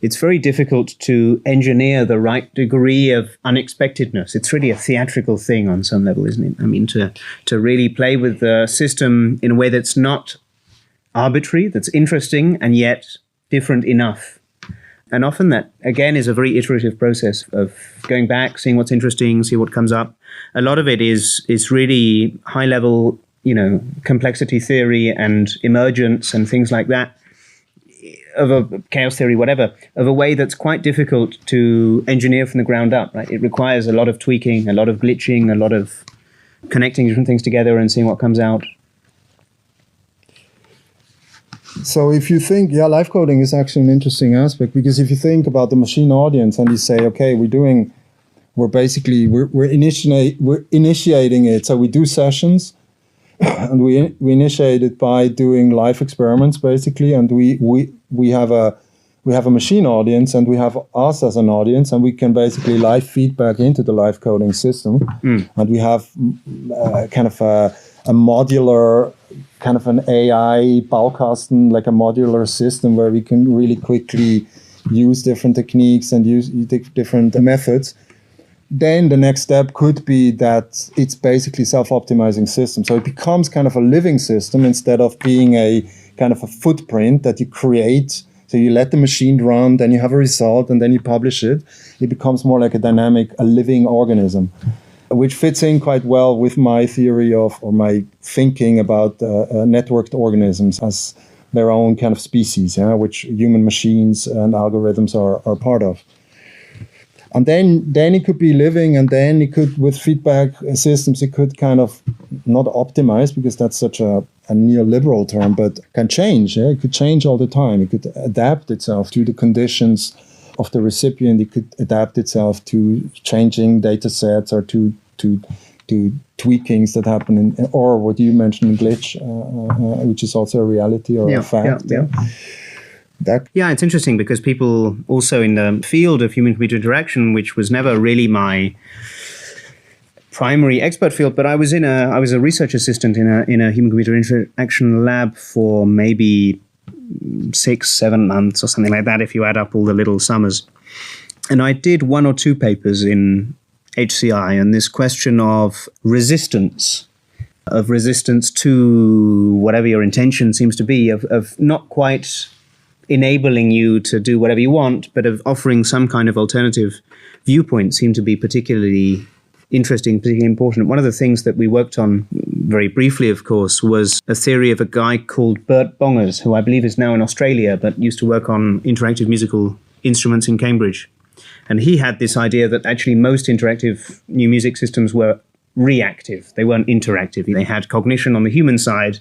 it's very difficult to engineer the right degree of unexpectedness. It's really a theatrical thing on some level, isn't it? I mean, to really play with the system in a way that's not arbitrary, that's interesting, and yet different enough. And often that, again, is a very iterative process of going back, seeing what's interesting, see what comes up. A lot of it is really high-level, complexity theory and emergence and things like that, of a chaos theory, whatever, of a way that's quite difficult to engineer from the ground up, right? It requires a lot of tweaking, a lot of glitching, a lot of connecting different things together and seeing what comes out. So if you think, live coding is actually an interesting aspect, because if you think about the machine audience and you say, okay, we're doing we're initiating it. So we do sessions, and we initiate it by doing live experiments basically, and we have a machine audience, and we have us as an audience, and we can basically live feedback into the live coding system, and we have kind of a modular, kind of an AI Baukasten, like a modular system where we can really quickly use different techniques and use different methods. Then the next step could be that it's basically self-optimizing system. So it becomes kind of a living system instead of being a kind of a footprint that you create. So you let the machine run, then you have a result, and then you publish it. It becomes more like a living organism, which fits in quite well with my theory of, or my thinking about networked organisms as their own kind of species, which human machines and algorithms are part of. And then it could be living, and then it could, with feedback systems, it could kind of not optimize, because that's such a neoliberal term, but can change. It could change all the time. It could adapt itself to the conditions of the recipient. It could adapt itself to changing data sets, or to tweakings that happen or what you mentioned, glitch, which is also a reality or a fact. Yeah, it's interesting because people also in the field of human-computer interaction, which was never really my primary expert field, but I was a research assistant in a human-computer interaction lab for maybe 6-7 months or something like that, if you add up all the little summers. And I did 1 or 2 papers in HCI, and this question of resistance to whatever your intention seems to be, of not quite enabling you to do whatever you want, but of offering some kind of alternative viewpoint, seemed to be particularly interesting, particularly important. One of the things that we worked on very briefly, of course, was a theory of a guy called Bert Bongers, who I believe is now in Australia, but used to work on interactive musical instruments in Cambridge. And he had this idea that actually most interactive new music systems were reactive. They weren't interactive. They had cognition on the human side,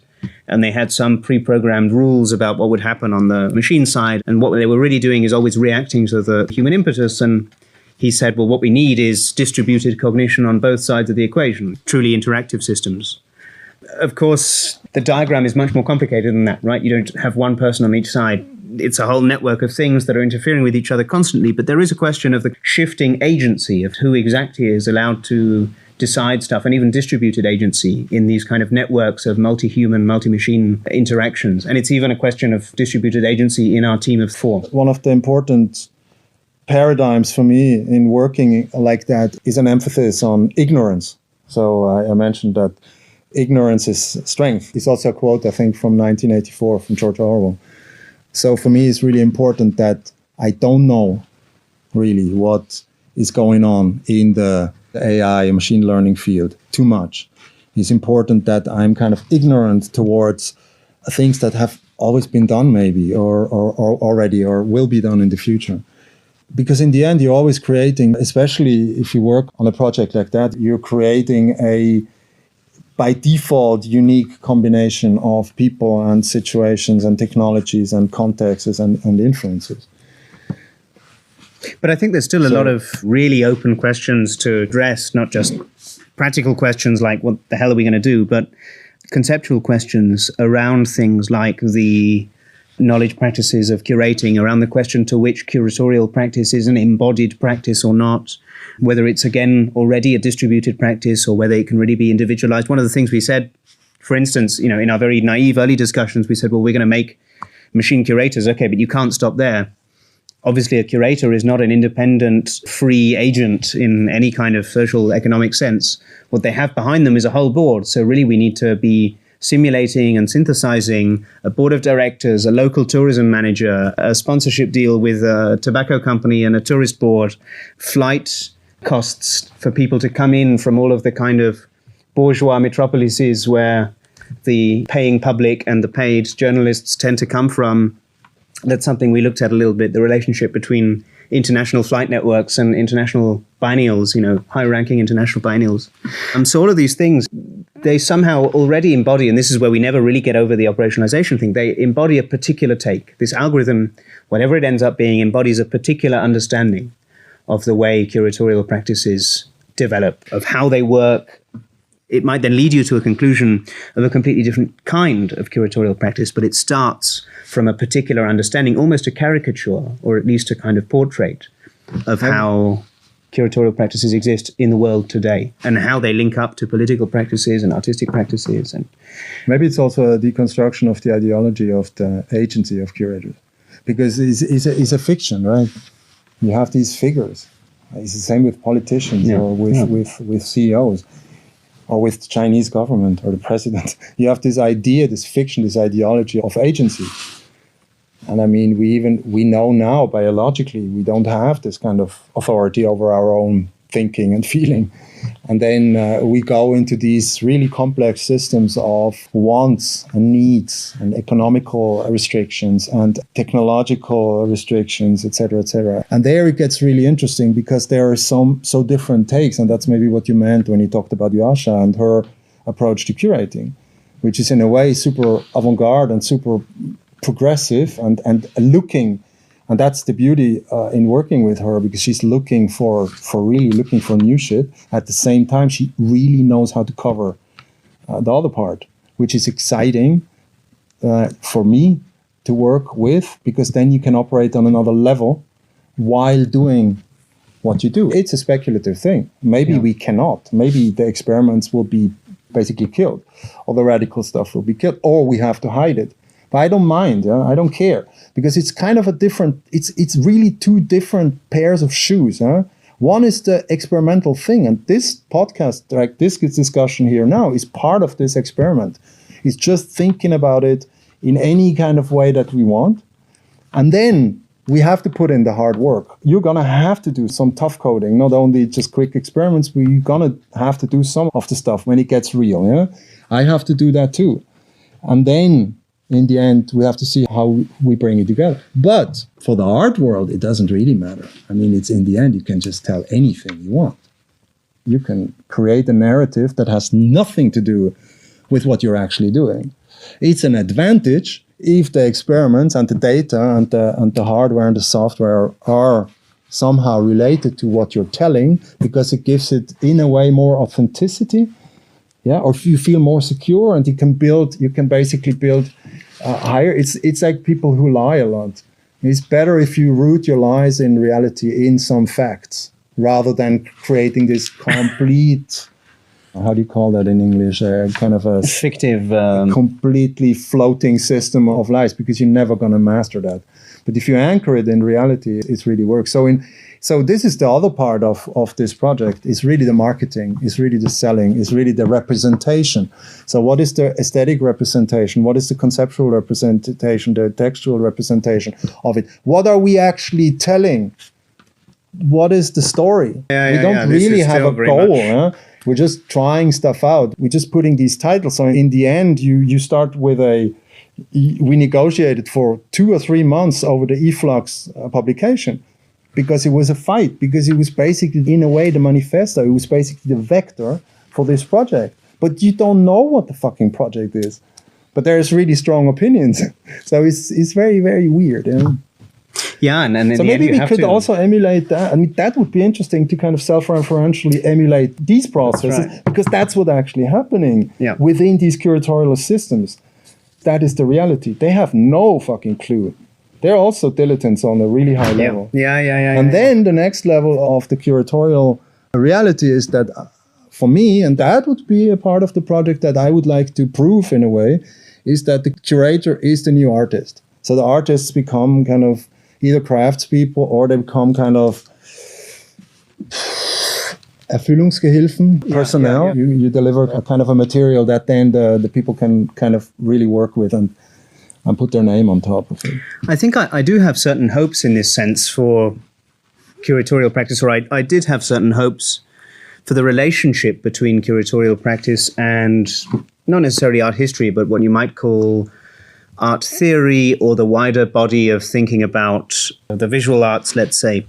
and they had some pre-programmed rules about what would happen on the machine side. And what they were really doing is always reacting to the human impetus. And he said, well, what we need is distributed cognition on both sides of the equation, truly interactive systems. Of course, the diagram is much more complicated than that, right? You don't have one person on each side. It's a whole network of things that are interfering with each other constantly. But there is a question of the shifting agency of who exactly is allowed to decide stuff, and even distributed agency in these kind of networks of multi-human, multi-machine interactions. And it's even a question of distributed agency in our team of 4. One of the important paradigms for me in working like that is an emphasis on ignorance. So I mentioned that ignorance is strength. It's also a quote, I think, from 1984 from George Orwell. So for me, it's really important that I don't know really what is going on in the AI and machine learning field too much. It's important that I'm kind of ignorant towards things that have always been done maybe, or already, or will be done in the future. Because in the end, you're always creating, especially if you work on a project like that, you're creating a, by default, unique combination of people and situations and technologies and contexts and influences. But I think there's still a lot of really open questions to address, not just practical questions like what the hell are we going to do, but conceptual questions around things like the knowledge practices of curating, around the question to which curatorial practice is an embodied practice or not, whether it's, again, already a distributed practice or whether it can really be individualized. One of the things we said, for instance, in our very naive early discussions, we said, well, we're going to make machine curators. Okay, but you can't stop there. Obviously, a curator is not an independent, free agent in any kind of social economic sense. What they have behind them is a whole board. So really, we need to be simulating and synthesizing a board of directors, a local tourism manager, a sponsorship deal with a tobacco company and a tourist board, flight costs for people to come in from all of the kind of bourgeois metropolises where the paying public and the paid journalists tend to come from. That's something we looked at a little bit, the relationship between international flight networks and international biennials, high-ranking international biennials. So all of these things, they somehow already embody, and this is where we never really get over the operationalization thing, they embody a particular take. This algorithm, whatever it ends up being, embodies a particular understanding of the way curatorial practices develop, of how they work. It might then lead you to a conclusion of a completely different kind of curatorial practice, but it starts from a particular understanding, almost a caricature, or at least a kind of portrait of how curatorial practices exist in the world today and how they link up to political practices and artistic practices. And maybe it's also a deconstruction of the ideology of the agency of curators, because it's a fiction, right? You have these figures. It's the same with politicians or with CEOs. Or with the Chinese government or the president. You have this idea, this fiction, this ideology of agency. And I mean, we know now biologically we don't have this kind of authority over our own thinking and feeling. And then we go into these really complex systems of wants and needs and economical restrictions and technological restrictions, etc., etc. And there it gets really interesting because there are so different takes. And that's maybe what you meant when you talked about Yasha and her approach to curating, which is in a way super avant-garde and super progressive and looking. And that's the beauty in working with her, because she's looking for new shit. At the same time, she really knows how to cover the other part, which is exciting for me to work with, because then you can operate on another level while doing what you do. It's a speculative thing. Maybe we cannot. Maybe the experiments will be basically killed. All the radical stuff will be killed, or we have to hide it. But I don't mind. I don't care, because it's kind of a different. It's really two different pairs of shoes. One is the experimental thing, and this podcast, like this discussion here now, is part of this experiment. It's just thinking about it in any kind of way that we want, and then we have to put in the hard work. You're gonna have to do some tough coding, not only just quick experiments. But you're gonna have to do some of the stuff when it gets real. I have to do that too, and then. In the end, we have to see how we bring it together. But for the art world, it doesn't really matter. I mean, it's in the end, you can just tell anything you want. You can create a narrative that has nothing to do with what you're actually doing. It's an advantage if the experiments and the data and the hardware and the software are somehow related to what you're telling, because it gives it, in a way, more authenticity. Or if you feel more secure, and you can basically build higher. It's like people who lie a lot. It's better if you root your lies in reality, in some facts, rather than creating this complete, how do you call that in English? Kind of a fictive, completely floating system of lies, because you're never going to master that. But if you anchor it in reality, it really works. So this is the other part of this project. It's really the marketing, it's really the selling, it's really the representation. So what is the aesthetic representation? What is the conceptual representation, the textual representation of it? What are we actually telling? What is the story? We don't really have a goal. We're just trying stuff out. We're just putting these titles. So in the end, you start with we negotiated for 2 or 3 months over the eFlux publication. Because it was a fight, because it was basically, in a way, the manifesto. It was basically the vector for this project. But you don't know what the fucking project is. But there's really strong opinions. So it's very, very weird. Yeah, and in so the maybe end, we could also emulate that. I mean, that would be interesting to kind of self-referentially emulate these processes, because that's what's actually happening within these curatorial systems. That is the reality. They have no fucking clue. They're also dilettantes on a really high level. And then the next level of the curatorial reality is that, for me, and that would be a part of the project that I would like to prove in a way, is that the curator is the new artist. So the artists become kind of either craftspeople, or they become kind of Erfüllungsgehilfen, personnel. You deliver a kind of a material that then the people can kind of really work with and put their name on top of it. I think I do have certain hopes in this sense for curatorial practice, or I did have certain hopes for the relationship between curatorial practice and not necessarily art history, but what you might call art theory, or the wider body of thinking about the visual arts, let's say,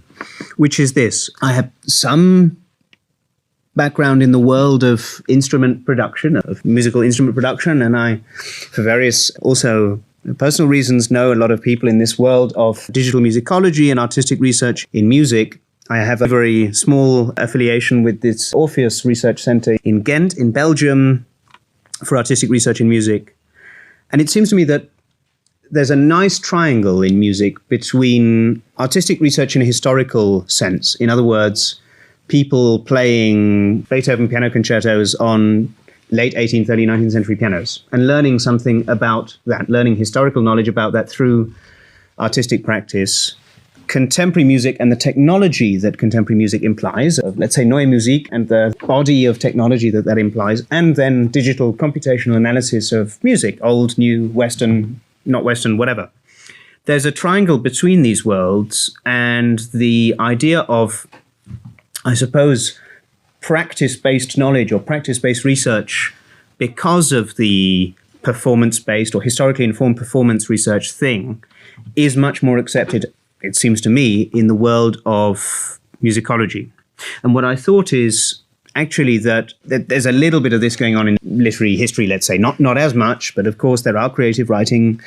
which is this. I have some background in the world of instrument production, of musical instrument production, and I, for various also personal reasons, know a lot of people in this world of digital musicology and artistic research in music. I have a very small affiliation with this Orpheus Research Center in Ghent, in Belgium, for artistic research in music. And it seems to me that there's a nice triangle in music between artistic research in a historical sense. In other words, people playing Beethoven piano concertos on late 18th, early 19th century pianos and learning something about that, learning historical knowledge about that through artistic practice. Contemporary music and the technology that contemporary music implies, let's say neue Musik and the body of technology that that implies, and then digital computational analysis of music, old, new, Western, not Western, whatever. There's a triangle between these worlds, and the idea of, I suppose, practice-based knowledge or practice-based research, because of the performance-based or historically informed performance research thing, is much more accepted, it seems to me, in the world of musicology. And what I thought is actually that there's a little bit of this going on in literary history, let's say, not as much, but of course there are creative writing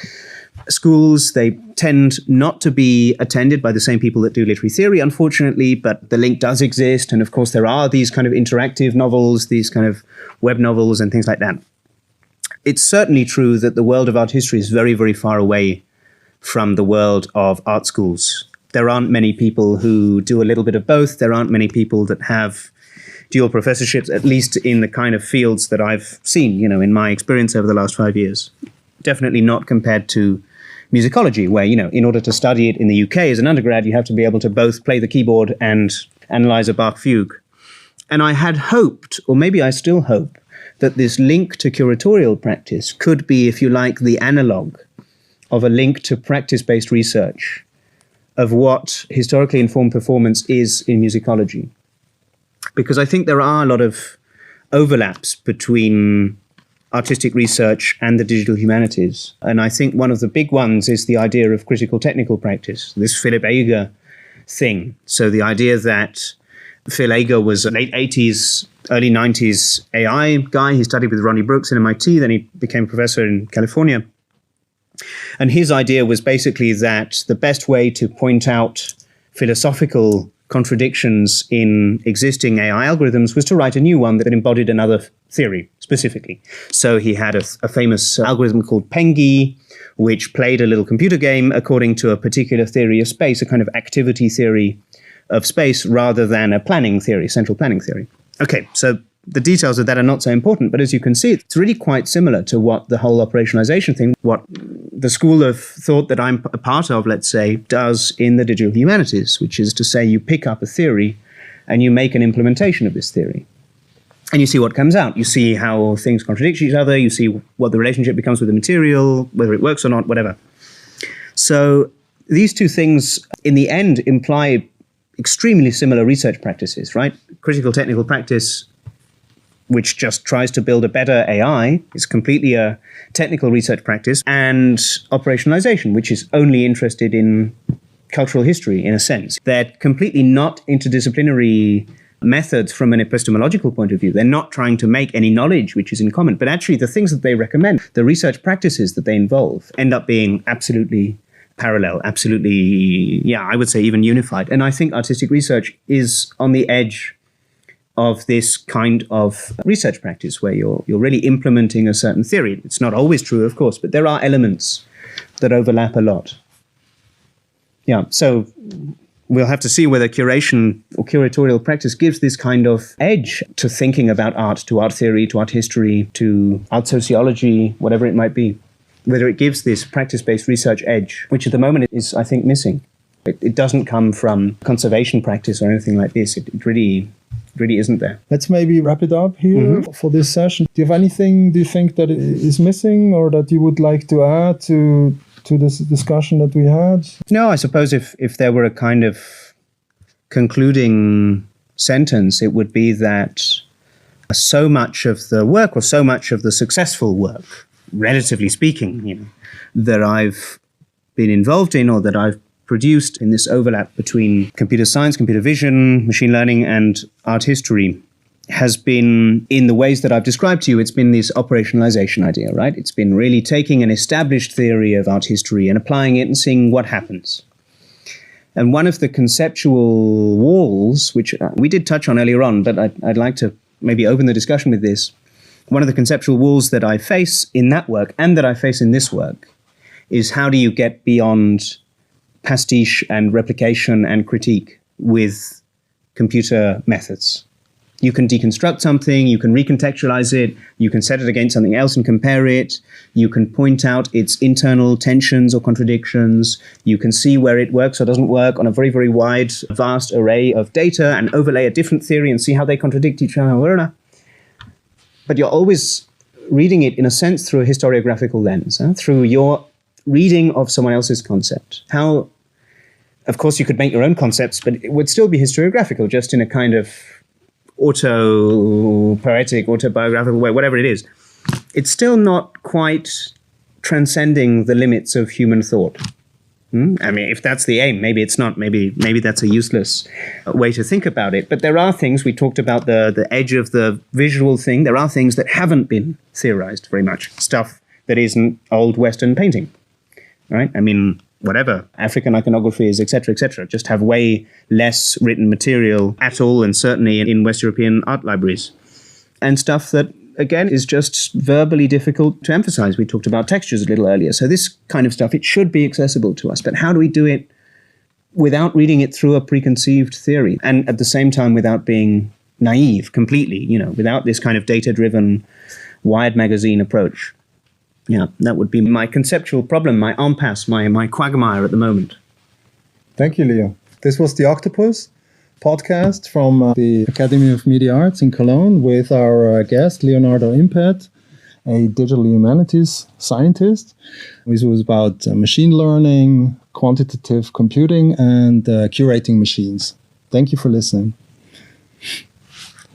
schools. They tend not to be attended by the same people that do literary theory, unfortunately, but the link does exist. And of course there are these kind of interactive novels, these kind of web novels and things like that. It's certainly true that the world of art history is very, very far away from the world of art schools. There aren't many people who do a little bit of both. There aren't many people that have dual professorships, at least in the kind of fields that I've seen, in my experience over the last 5 years. Definitely not compared to musicology, where, in order to study it in the UK as an undergrad, you have to be able to both play the keyboard and analyze a Bach fugue. And I had hoped, or maybe I still hope, that this link to curatorial practice could be, if you like, the analog of a link to practice-based research of what historically informed performance is in musicology. Because I think there are a lot of overlaps between artistic research and the digital humanities. And I think one of the big ones is the idea of critical technical practice, this Philip Eger thing. So the idea that Phil Eger was a late 80s, early 90s AI guy. He studied with Ronnie Brooks at MIT, then he became a professor in California. And his idea was basically that the best way to point out philosophical contradictions in existing AI algorithms was to write a new one that embodied another theory specifically. So he had a famous algorithm called Pengy, which played a little computer game according to a particular theory of space, a kind of activity theory of space rather than a planning theory, central planning theory. Okay, so the details of that are not so important, but as you can see, it's really quite similar to what the whole operationalization thing, what the school of thought that I'm a part of, let's say, does in the digital humanities, which is to say you pick up a theory and you make an implementation of this theory. And you see what comes out. You see how things contradict each other. You see what the relationship becomes with the material, whether it works or not, whatever. So these two things, in the end, imply extremely similar research practices, right? Critical technical practice, which just tries to build a better AI, is completely a technical research practice, and operationalization, which is only interested in cultural history, in a sense. They're completely not interdisciplinary methods from an epistemological point of view. They're not trying to make any knowledge which is in common, but actually the things that they recommend, the research practices that they involve, end up being absolutely parallel, absolutely, I would say even unified. And I think artistic research is on the edge of this kind of research practice where you're really implementing a certain theory. It's not always true, of course, but there are elements that overlap a lot. So we'll have to see whether curation or curatorial practice gives this kind of edge to thinking about art, to art theory, to art history, to art sociology, whatever it might be. Whether it gives this practice-based research edge, which at the moment is, I think, missing. It doesn't come from conservation practice or anything like this. It really isn't there. Let's maybe wrap it up here for this session. Do you have anything, do you think, that is missing or that you would like to add to this discussion that we had? No, I suppose if there were a kind of concluding sentence, it would be that so much of the work, or so much of the successful work, relatively speaking, that I've been involved in or that I've produced in this overlap between computer science, computer vision, machine learning, and art history has been, in the ways that I've described to you, it's been this operationalization idea, right? It's been really taking an established theory of art history and applying it and seeing what happens. And one of the conceptual walls, which we did touch on earlier on, but I'd like to maybe open the discussion with this. One of the conceptual walls that I face in that work and that I face in this work is how do you get beyond pastiche and replication and critique with computer methods? You can deconstruct something, you can recontextualize it, you can set it against something else and compare it, you can point out its internal tensions or contradictions, you can see where it works or doesn't work on a very, very wide, vast array of data and overlay a different theory and see how they contradict each other. But you're always reading it, in a sense, through a historiographical lens, through your reading of someone else's concept. How, of course, you could make your own concepts, but it would still be historiographical, just in a kind of auto-poetic, autobiographical way, whatever it is. It's still not quite transcending the limits of human thought. I mean, if that's the aim, maybe it's not. Maybe that's a useless way to think about it. But there are things, we talked about the edge of the visual thing. There are things that haven't been theorized very much. Stuff that isn't old Western painting, right? I mean, whatever, African iconographies, etc., just have way less written material at all, and certainly in West European art libraries. And stuff that, again, is just verbally difficult to emphasize. We talked about textures a little earlier. So this kind of stuff, it should be accessible to us. But how do we do it without reading it through a preconceived theory? And at the same time, without being naive completely, without this kind of data-driven, Wired magazine approach. Yeah, that would be my conceptual problem, my impasse, my quagmire at the moment. Thank you, Leo. This was the Octopus podcast from the Academy of Media Arts in Cologne with our guest, Leo Impett, a digital humanities scientist. This was about machine learning, quantitative computing, and curating machines. Thank you for listening.